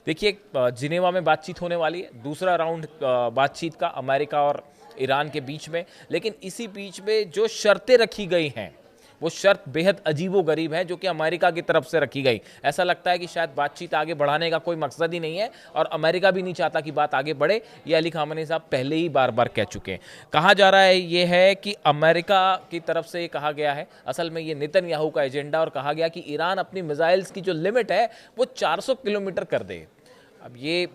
देखिए जिनेवा में बातचीत होने वाली है, दूसरा राउंड बातचीत का अमेरिका और ईरान के बीच में। लेकिन इसी बीच में जो शर्तें रखी गई हैं वो शर्त बेहद अजीबोगरीब है, जो कि अमेरिका की तरफ से रखी गई। ऐसा लगता है कि शायद बातचीत आगे बढ़ाने का कोई मकसद ही नहीं है और अमेरिका भी नहीं चाहता कि बात आगे बढ़े। ये अली खामेनी साहब पहले ही बार बार कह चुके हैं। कहा जा रहा है ये है कि अमेरिका की तरफ से ये कहा गया है, असल में ये नेतन्याहू का एजेंडा, और कहा गया कि ईरान अपनी मिसाइल्स की जो लिमिट है वो 400 किलोमीटर कर दे। अब ये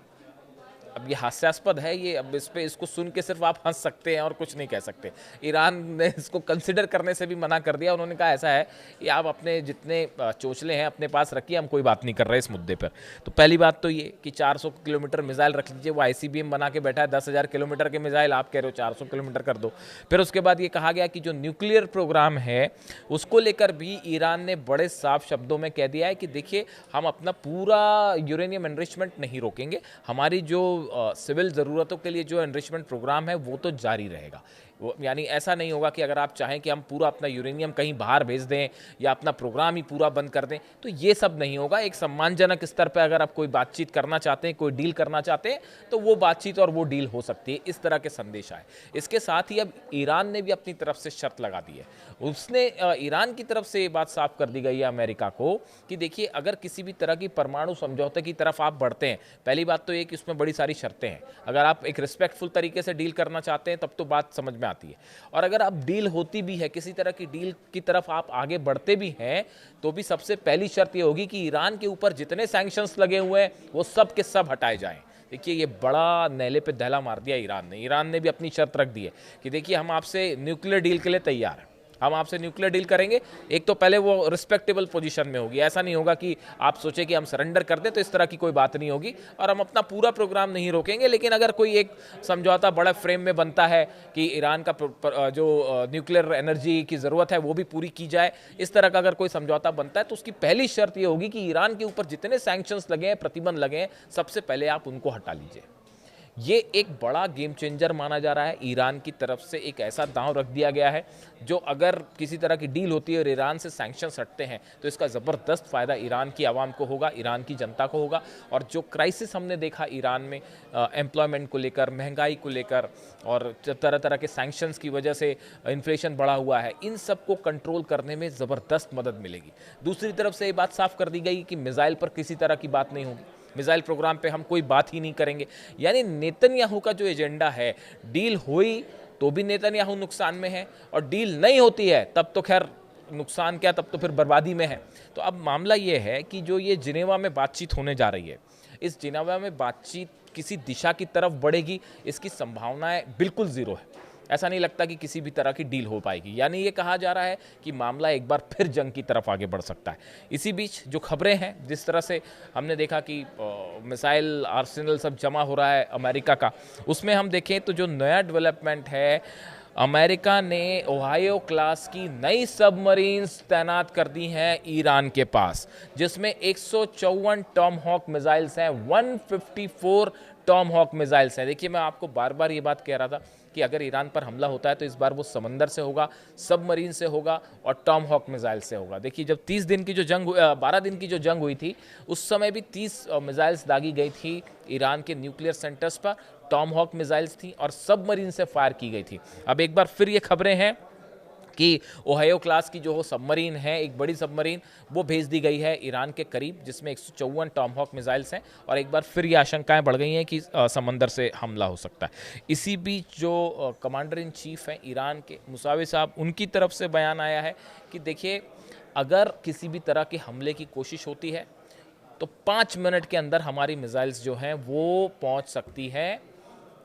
हास्यास्पद है ये। अब इसको सुन के सिर्फ आप हंस सकते हैं और कुछ नहीं कह सकते। ईरान ने इसको कंसिडर करने से भी मना कर दिया। उन्होंने कहा ऐसा है कि आप अपने जितने चोचले हैं अपने पास रखिए, हम कोई बात नहीं कर रहे इस मुद्दे पर। तो पहली बात तो ये कि 400 किलोमीटर मिसाइल रख लीजिए, वो ICBM बना के बैठा है। 10,000 किलोमीटर के मिसाइल आप कह रहे हो 400 किलोमीटर कर दो। फिर उसके बाद ये कहा गया कि जो न्यूक्लियर प्रोग्राम है उसको लेकर भी ईरान ने बड़े साफ शब्दों में कह दिया है कि देखिए हम अपना पूरा यूरेनियम एनरिचमेंट नहीं रोकेंगे, हमारी जो सिविल ज़रूरतों के लिए जो एनरिचमेंट प्रोग्राम है वो तो जारी रहेगा। यानी ऐसा नहीं होगा कि अगर आप चाहें कि हम पूरा अपना यूरेनियम कहीं बाहर भेज दें या अपना प्रोग्राम ही पूरा बंद कर दें, तो ये सब नहीं होगा। एक सम्मानजनक स्तर पर अगर आप कोई बातचीत करना चाहते हैं, कोई डील करना चाहते हैं, तो वो बातचीत और वो डील हो सकती है। इस तरह के संदेश आए। इसके साथ ही अब ईरान ने भी अपनी तरफ से शर्त लगा दी है। उसने ईरान की तरफ से ये बात साफ कर दी गई है अमेरिका को कि देखिए अगर किसी भी तरह की परमाणु समझौते की तरफ आप बढ़ते हैं, पहली बात तो ये कि उसमें बड़ी सारी शर्तें हैं। अगर आप एक रिस्पेक्टफुल तरीके से डील करना चाहते हैं तब तो बात समझ में आती है, और अगर आप डील होती भी है, किसी तरह की डील की तरफ आप आगे बढ़ते भी हैं, तो भी सबसे पहली शर्त ये होगी कि ईरान के ऊपर जितने सैंक्शंस लगे हुए हैं वो सब के सब हटाए जाएं। देखिए ये बड़ा नेले पे दहला मार दिया ईरान ने। ईरान ने भी अपनी शर्त रख दी है कि देखिए हम आपसे न्यूक्लियर डील के लिए तैयार हैं, हम आपसे न्यूक्लियर डील करेंगे। एक तो पहले वो रिस्पेक्टेबल पोजीशन में होगी, ऐसा नहीं होगा कि आप सोचें कि हम सरेंडर कर दें, तो इस तरह की कोई बात नहीं होगी। और हम अपना पूरा प्रोग्राम नहीं रोकेंगे, लेकिन अगर कोई एक समझौता बड़ा फ्रेम में बनता है कि ईरान का जो न्यूक्लियर एनर्जी की ज़रूरत है वो भी पूरी की जाए, इस तरह का अगर कोई समझौता बनता है तो उसकी पहली शर्त ये होगी कि ईरान के ऊपर जितने सैंक्शंस लगे हैं, प्रतिबंध लगे हैं, सबसे पहले आप उनको हटा लीजिए। ये एक बड़ा गेम चेंजर माना जा रहा है। ईरान की तरफ से एक ऐसा दांव रख दिया गया है जो अगर किसी तरह की डील होती है और ईरान से सैंक्शंस हटते हैं तो इसका ज़बरदस्त फ़ायदा ईरान की आवाम को होगा, ईरान की जनता को होगा। और जो क्राइसिस हमने देखा ईरान में एम्प्लॉयमेंट को लेकर, महंगाई को लेकर और तरह तरह के सैंक्शंस की वजह से इन्फ्लेशन बढ़ा हुआ है, इन सब को कंट्रोल करने में ज़बरदस्त मदद मिलेगी। दूसरी तरफ से ये बात साफ कर दी गई कि मिसाइल पर किसी तरह की बात नहीं होगी, मिसाइल प्रोग्राम पे हम कोई बात ही नहीं करेंगे। यानी नेतन्याहू का जो एजेंडा है, डील हुई तो भी नेतन्याहू नुकसान में है, और डील नहीं होती है तब तो खैर नुकसान क्या, तब तो फिर बर्बादी में है। तो अब मामला ये है कि जो ये जिनेवा में बातचीत होने जा रही है, इस जिनेवा में बातचीत किसी दिशा की तरफ बढ़ेगी, इसकी संभावनाएं बिल्कुल ज़ीरो है। ऐसा नहीं लगता कि किसी भी तरह की डील हो पाएगी। यानी ये कहा जा रहा है कि मामला एक बार फिर जंग की तरफ आगे बढ़ सकता है। इसी बीच जो खबरें हैं, जिस तरह से हमने देखा कि मिसाइल आर्सेनल सब जमा हो रहा है अमेरिका का, उसमें हम देखें तो जो नया डेवलपमेंट है, अमेरिका ने ओहायो क्लास की नई सबमरीन्स तैनात कर दी हैं ईरान के पास, जिसमें 154 टॉम हॉक मिसाइल्स हैं, 154 टॉम हॉक मिसाइल्स हैं। देखिए मैं आपको बार बार ये बात कह रहा था कि अगर ईरान पर हमला होता है तो इस बार वो समंदर से होगा, सबमरीन से होगा और टॉम हॉक मिसाइल से होगा। देखिए जब 30 दिन की जो जंग 12 दिन की जो जंग हुई थी, उस समय भी 30 मिसाइल्स दागी गई थी ईरान के न्यूक्लियर सेंटर्स पर, टॉम हॉक मिसाइल्स थी और सबमरीन से फायर की गई थी। अब एक बार फिर ये खबरें हैं कि ओहायो क्लास की जो सबमरीन है, एक बड़ी सबमरीन, वो भेज दी गई है ईरान के करीब, जिसमें 154 टॉम हॉक मिसाइल्स हैं। और एक बार फिर ये आशंकाएं बढ़ गई हैं कि समंदर से हमला हो सकता है। इसी बीच जो कमांडर इन चीफ हैं ईरान के, मुसावी साहब, उनकी तरफ से बयान आया है कि देखिए अगर किसी भी तरह के हमले की कोशिश होती है तो 5 मिनट के अंदर हमारी मिसाइल्स जो हैं वो पहुंच सकती है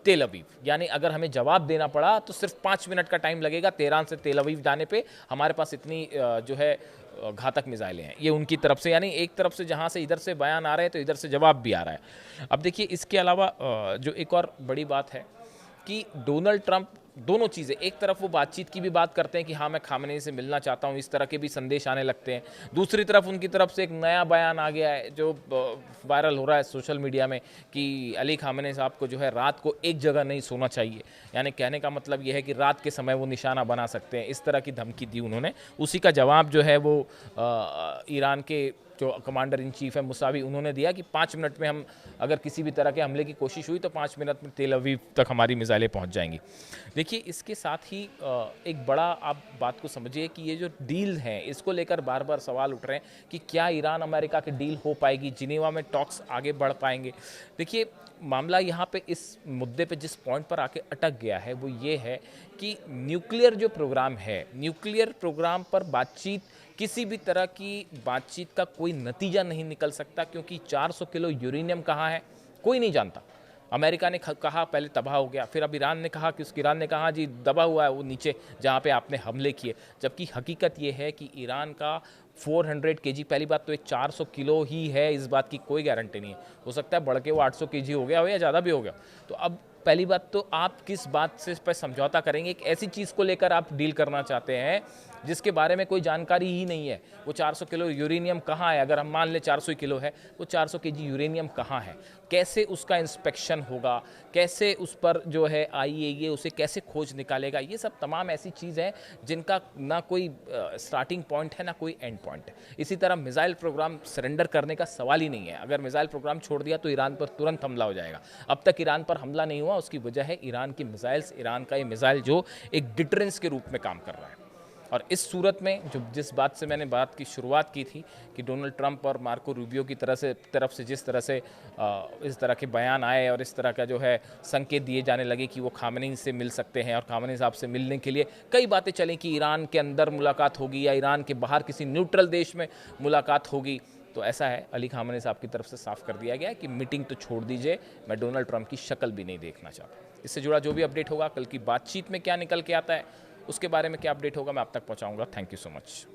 तेल अवीव। यानी अगर हमें जवाब देना पड़ा तो सिर्फ 5 मिनट का टाइम लगेगा तेहरान से तेल अवीव जाने पे। हमारे पास इतनी जो है घातक मिसाइलें हैं, ये उनकी तरफ से। यानी एक तरफ से जहां से इधर से बयान आ रहे हैं तो इधर से जवाब भी आ रहा है। अब देखिए इसके अलावा जो एक और बड़ी बात है कि डोनाल्ड ट्रंप दोनों चीज़ें, एक तरफ वो बातचीत की भी बात करते हैं कि हाँ मैं खामनेई से मिलना चाहता हूँ, इस तरह के भी संदेश आने लगते हैं। दूसरी तरफ उनकी तरफ से एक नया बयान आ गया है जो वायरल हो रहा है सोशल मीडिया में कि अली खामनेई साहब को जो है रात को एक जगह नहीं सोना चाहिए। यानी कहने का मतलब ये है कि रात के समय वो निशाना बना सकते हैं, इस तरह की धमकी दी उन्होंने। उसी का जवाब जो है वो ईरान के जो कमांडर इन चीफ है मुसावी, उन्होंने दिया कि 5 मिनट में हम अगर किसी भी तरह के हमले की कोशिश हुई तो 5 मिनट में तेल अवीव तक हमारी मिसाइलें पहुंच जाएंगी। देखिए, इसके साथ ही एक बड़ा आप बात को समझिए कि ये जो डील हैं इसको लेकर बार बार सवाल उठ रहे हैं कि क्या ईरान अमेरिका की डील हो पाएगी, जिनेवा में टॉक्स आगे बढ़ पाएंगे। देखिए, मामला यहाँ पे इस मुद्दे पे जिस पॉइंट पर आके अटक गया है वो ये है कि न्यूक्लियर जो प्रोग्राम है, न्यूक्लियर प्रोग्राम पर बातचीत, किसी भी तरह की बातचीत का कोई नतीजा नहीं निकल सकता, क्योंकि 400 किलो यूरेनियम कहाँ है कोई नहीं जानता। अमेरिका ने कहा पहले तबाह हो गया, फिर अब ईरान ने कहा कि ईरान ने कहा जी दबा हुआ है वो नीचे जहाँ पे आपने हमले किए, जबकि हकीकत ये है कि ईरान का 400 केजी, पहली बात तो ये 400 किलो ही है, इस बात की कोई गारंटी नहीं है, हो सकता है बढ़ के वो 800 केजी हो गया हो या ज़्यादा भी हो गया। तो अब पहली बात तो आप किस बात से पर समझौता करेंगे, एक ऐसी चीज़ को लेकर आप डील करना चाहते हैं जिसके बारे में कोई जानकारी ही नहीं है। वो 400 किलो यूरेनियम कहाँ है, अगर हम मान लें 400 किलो है, वो 400 केजी यूरेनियम कहाँ है, कैसे उसका इंस्पेक्शन होगा, कैसे उस पर जो है आईएईए उसे कैसे खोज निकालेगा, ये सब तमाम ऐसी चीज़ है जिनका ना कोई स्टार्टिंग पॉइंट है ना कोई एंड पॉइंट है। इसी तरह मिसाइल प्रोग्राम सरेंडर करने का सवाल ही नहीं है, अगर मिसाइल प्रोग्राम छोड़ दिया तो ईरान पर तुरंत हमला हो जाएगा। अब तक ईरान पर हमला नहीं हुआ, उसकी वजह है ईरान की मिसाइल्स, ईरान का ये मिसाइल जो एक डिटरेंस के रूप में काम कर रहा है। और इस सूरत में जो जिस बात से मैंने बात की शुरुआत की थी कि डोनाल्ड ट्रंप और मार्को रूबियो की तरफ से जिस तरह से इस तरह के बयान आए और इस तरह का जो है संकेत दिए जाने लगे कि वो खामनेई से मिल सकते हैं, और खामनेई साहब से मिलने के लिए कई बातें चलें कि ईरान के अंदर मुलाकात होगी या ईरान के बाहर किसी न्यूट्रल देश में मुलाकात होगी, तो ऐसा है अली खामनेई साहब की तरफ से साफ कर दिया गया है कि मीटिंग तो छोड़ दीजिए, मैं डोनाल्ड ट्रंप की शक्ल भी नहीं देखना चाहता। इससे जुड़ा जो भी अपडेट होगा, कल की बातचीत में क्या निकल के आता है, उसके बारे में क्या अपडेट होगा, मैं आप तक पहुंचाऊंगा। Thank you so much.